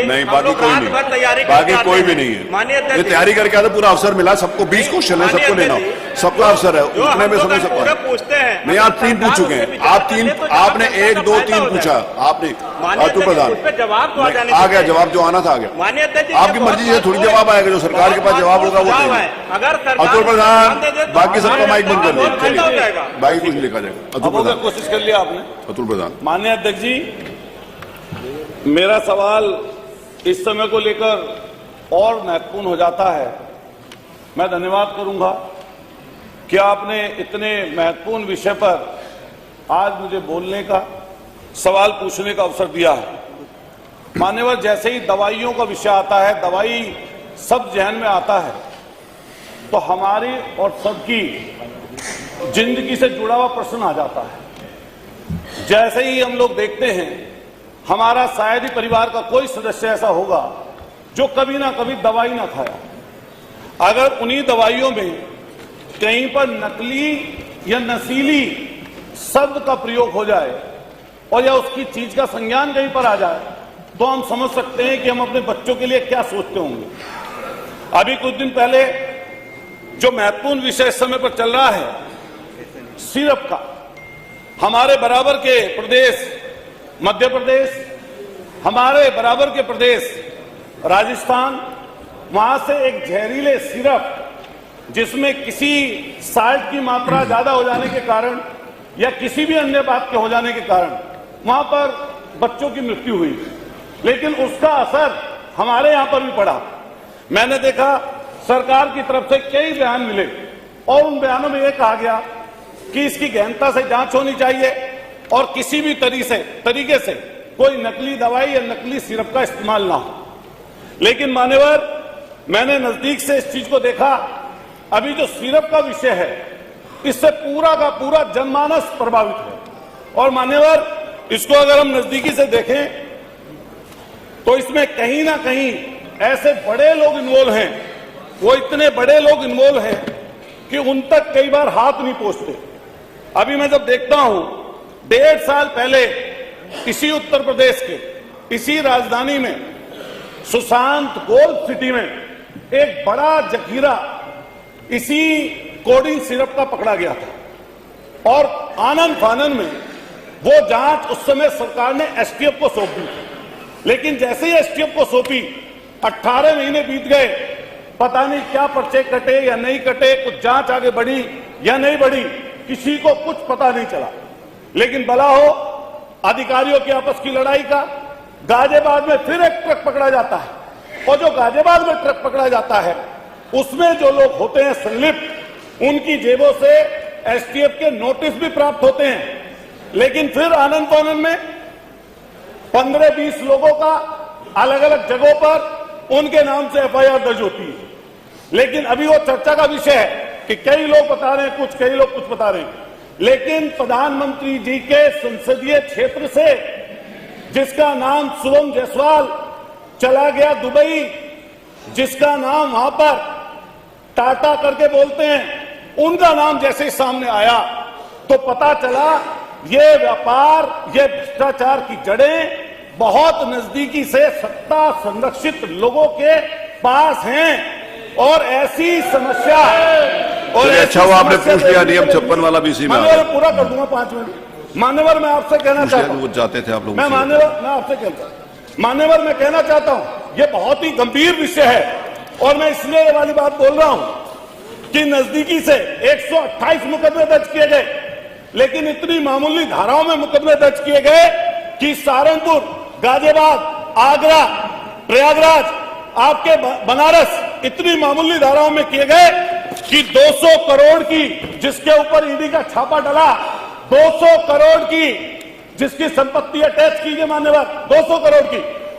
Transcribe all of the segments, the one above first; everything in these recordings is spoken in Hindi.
नहीं, बाकी कोई नहीं, बाकी कोई भी नहीं है। ये तैयारी करके आते, पूरा अवसर मिला सबको, 20 क्वेश्चन है, सबको लेना, सबका अवसर है, उतने में समय सबको पूछते हैं। नहीं, आप 3 पूछ चुके हैं, आपने 1, 2, 3 पूछा, आपने अतुल प्रधान आ गया, जवाब जो आना था आ गया। आपकी मर्जी से थोड़ी जवाब आएगा, जो सरकार के पास जवाब होगा वो अतुल प्रधान, बाकी सबका माइक बंद कर दिया, बाकी कुछ लिखा जाएगा। अतुल प्रधान, कोशिश कर लिया आपने। अतुल प्रधान। माननीय अध्यक्ष जी, मेरा सवाल इस समय को लेकर और महत्वपूर्ण हो जाता है। मैं धन्यवाद करूंगा कि आपने इतने महत्वपूर्ण विषय पर आज मुझे बोलने का, सवाल पूछने का अवसर दिया है। मान्यवर, जैसे ही दवाइयों का विषय आता है, दवाई सब जहन में आता है, तो हमारी और सबकी जिंदगी से जुड़ा हुआ प्रश्न आ जाता है। जैसे ही हम लोग देखते हैं, हमारा शायद ही परिवार का कोई सदस्य ऐसा होगा जो कभी ना कभी दवाई ना खाया। अगर उन्हीं दवाइयों में कहीं पर नकली या नशीली शब्द का प्रयोग हो जाए और या उसकी चीज का संज्ञान कहीं पर आ जाए, तो हम समझ सकते हैं कि हम अपने बच्चों के लिए क्या सोचते होंगे। अभी कुछ दिन पहले जो महत्वपूर्ण विषय इस समय पर चल रहा है, सिरप का, हमारे बराबर के प्रदेश मध्य प्रदेश, हमारे बराबर के प्रदेश राजस्थान, वहां से एक जहरीले सिरप जिसमें किसी साल्ट की मात्रा ज्यादा हो जाने के कारण या किसी भी अन्य बात के हो जाने के कारण वहां पर बच्चों की मृत्यु हुई, लेकिन उसका असर हमारे यहां पर भी पड़ा। मैंने देखा सरकार की तरफ से कई बयान मिले और उन बयानों में यह कहा गया कि इसकी गहनता से जांच होनी चाहिए और किसी भी तरीके से कोई नकली दवाई या नकली सिरप का इस्तेमाल ना हो। लेकिन मान्यवर, मैंने नजदीक से इस चीज को देखा। अभी जो सिरप का विषय है, इससे पूरा का पूरा जनमानस प्रभावित है। और मान्यवर, इसको अगर हम नजदीकी से देखें तो इसमें कहीं ना कहीं ऐसे बड़े लोग इन्वॉल्व हैं, वो इतने बड़े लोग इन्वॉल्व हैं कि उन तक कई बार हाथ नहीं पहुंचते। अभी मैं जब देखता हूं, 1.5 साल पहले इसी उत्तर प्रदेश के इसी राजधानी में सुशांत गोल्ड सिटी में एक बड़ा जखीरा इसी कोडिंग सिरप का पकड़ा गया था और आनन फानन में वो जांच उस समय सरकार ने एसटीएफ को सौंप दी। लेकिन जैसे ही एसटीएफ को सौंपी, 18 महीने बीत गए, पता नहीं क्या पर्चे कटे या नहीं कटे, कुछ जांच आगे बढ़ी या नहीं बढ़ी, किसी को कुछ पता नहीं चला। लेकिन भला हो अधिकारियों की आपस की लड़ाई का, गाजियाबाद में फिर एक ट्रक पकड़ा जाता है और जो गाजियाबाद में ट्रक पकड़ा जाता है उसमें जो लोग होते हैं संलिप्त, उनकी जेबों से एसटीएफ के नोटिस भी प्राप्त होते हैं। लेकिन फिर आनंद फानन में 15-20 लोगों का अलग अलग जगहों पर उनके नाम से एफआईआर दर्ज होती है। लेकिन अभी वो चर्चा का विषय है कि कई लोग बता रहे हैं कुछ, कई लोग कुछ बता रहे हैं। लेकिन प्रधानमंत्री जी के संसदीय क्षेत्र से जिसका नाम शुभम जायसवाल चला गया दुबई, जिसका नाम वहां पर टाटा करके बोलते हैं, उनका नाम जैसे ही सामने आया तो पता चला ये व्यापार, ये भ्रष्टाचार की जड़ें बहुत नजदीकी से सत्ता संरक्षित लोगों के पास हैं। और ऐसी समस्या और अच्छा हुआ आपने पूछ लिया नियम 56 वाला भी इसी में। मान्यवर, पूरा कर दूंगा 5 मिनट। मान्यवर, मैं आपसे कहना चाहता हूं, जाते थे आप लोग, मैं आपसे मान्यवर मैं कहना चाहता हूं, ये बहुत ही गंभीर विषय है और मैं इसलिए ये वाली बात बोल रहा हूं कि नजदीकी से 128 मुकदमे दर्ज किए गए, लेकिन इतनी मामूली धाराओं में मुकदमे दर्ज किए गए कि सहारनपुर, गाजियाबाद, आगरा, प्रयागराज, आपके बनारस, इतनी मामूली धाराओं में किए गए कि 200 करोड़ की जिसके ऊपर ईडी का छापा डला, 200 करोड़ की जिसकी संपत्ति अटैच की गई, मान्यवर 200 करोड़ की,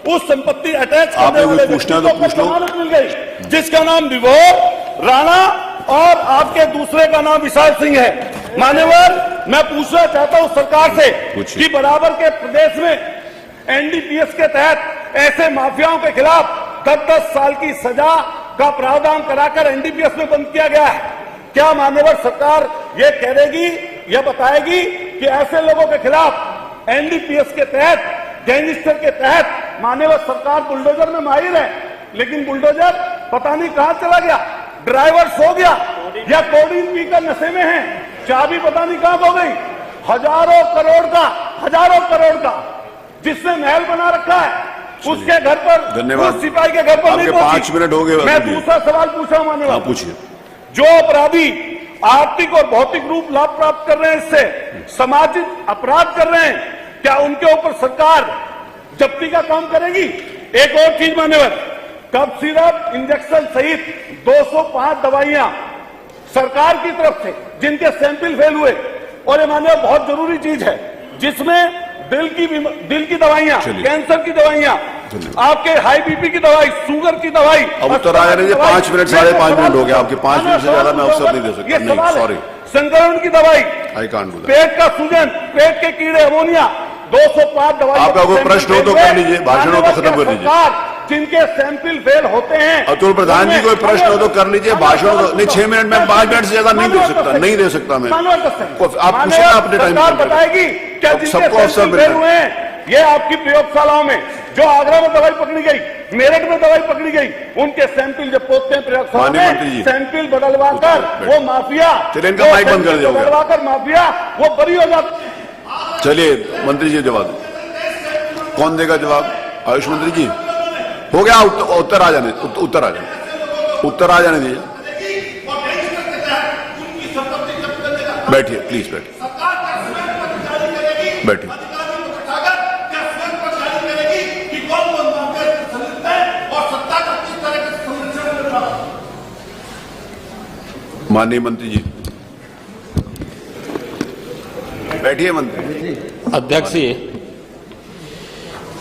उस संपत्ति अटैच करने वाले व्यक्ति को जमानत मिल गई, जिसका नाम विभोर राणा और आपके दूसरे का नाम विशाल सिंह है। मान्यवर, मैं पूछना चाहता हूं सरकार से कि बराबर के प्रदेश में एनडीपीएस के तहत ऐसे माफियाओं के खिलाफ 10-10 साल की सजा का प्रावधान कराकर एनडीपीएस में बंद किया गया है। क्या मान्यवर सरकार ये कह देगी या बताएगी कि ऐसे लोगों के खिलाफ एनडीपीएस के तहत, गैंगस्टर के तहत माननीय सरकार बुलडोजर में माहिर है, लेकिन बुलडोजर पता नहीं कहां चला गया, ड्राइवर सो गया या कोडीन पीकर नशे में है, चाबी पता नहीं कहां खो गई। हजारों करोड़ का जिसने महल बना रखा है उसके घर पर, धन्यवाद। उस सिपाही के घर पर नहीं आपके पहुंची। 5 मिनट हो गए। मैं दूसरा सवाल पूछा माननीय, पूछिए। जो अपराधी आर्थिक और भौतिक रूप लाभ प्राप्त कर रहे हैं, इससे सामाजिक अपराध कर रहे हैं, क्या उनके ऊपर सरकार जब्ती का काम करेगी? एक और चीज मान्यवर, कब सिरप, इंजेक्शन सहित 205 दवाइयां सरकार की तरफ से जिनके सैंपल फेल हुए, और ये मान्यवर बहुत जरूरी चीज है, जिसमें दिल की दवाइयां, कैंसर की दवाइयां, आपके हाई बीपी की दवाई, शुगर की दवाई। अब उत्तर आया नहीं, 5 मिनट 5.5 मिनट हो गया आपके, 5 मिनट से ज्यादा मैं अवसर नहीं दे सकता। नहीं, सॉरी। संक्रमण की दवाई, आई कांट डू दैट। पेट का सूजन, पेट के कीड़े, अमोनिया, 205 दवाई। आपका कोई प्रश्न हो तो कर लीजिए, भाषण हो तो खत्म कर लीजिए। जिनके सैंपल फेल होते हैं, अतुल प्रधान जी कोई प्रश्न हो तो कर लीजिए, भाषण हो तो नहीं। 6 मिनट में 5 मिनट से ज्यादा नहीं दे सकता, नहीं दे सकता मैं। आप पूछिए, अपने टाइम बताएगी क्या जिनके सबको अवसर सैंपल फेल हुए हैं, ये आपकी प्रयोगशालाओं में, जो आगरा में दवाई पकड़ी गई, मेरठ में दवाई पकड़ी गई, उनके सैंपल जब पहुंचते हैं प्रयोगशाला में, सैंपल बदलवा कर वो माफिया, चलिए इनका माइक बंद कर दिया, बदलवा कर माफिया वो बरी हो जाती। चलिए मंत्री जी जवाब दें। कौन देगा जवाब? आयुष मंत्री जी। हो गया, उत्तर आ जाने, उत्तर आ जाने दीजिए। बैठिए प्लीज, बैठिए। माननीय मंत्री जी बैठिए। मंत्री अध्यक्ष जी,